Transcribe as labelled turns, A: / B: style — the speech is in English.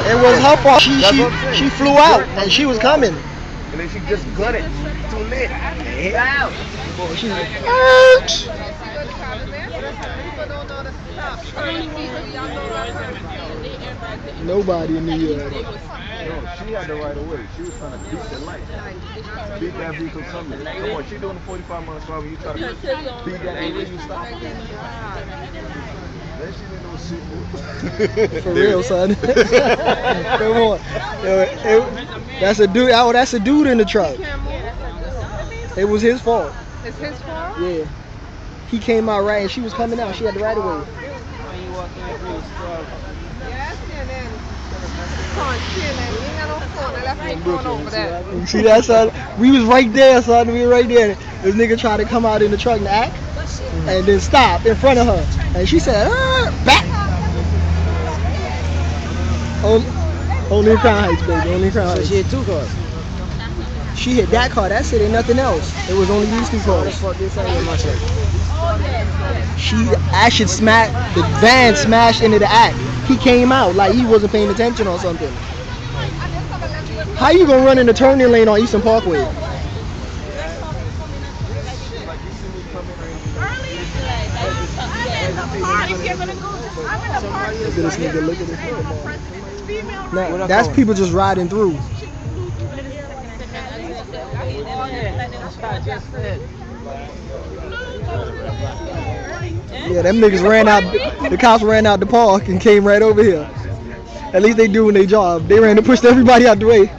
A: It was her fault. She flew out and she was coming.
B: And then she just gutted. Too late. Yeah.
A: She was nobody in New York.
B: No, she had the right of way. She was trying to beat the light. Beat that vehicle coming. Come on, she doing the 45 miles per hour. You try to beat that vehicle, you stop. Then she didn't know shit.
A: For real, son. Come on. That's a dude. Oh, that's a dude in the truck. It was his fault.
C: It's his fault?
A: Yeah. He came out right and she was coming out. She had the right of way. You see that, son? We was right there, son. We were right there. This nigga tried to come out in the truck and act, and then stop in front of her. And she said, back. Only in Crown Heights, baby. Only in Crown Heights.
D: So she hit 2 cars.
A: She hit that car. That's it. Ain't nothing else. It was only these 2 cars. I should smack. The van smashed into the act. He came out like he wasn't paying attention or something. How you gonna run in the turning lane on Eastern Parkway?
B: Look
A: at this nigga. Look at this nigga. Nah, that's people just riding through. Yeah, them niggas ran out. The cops ran out the park and came right over here. At least they doing their job. They ran to push everybody out the way.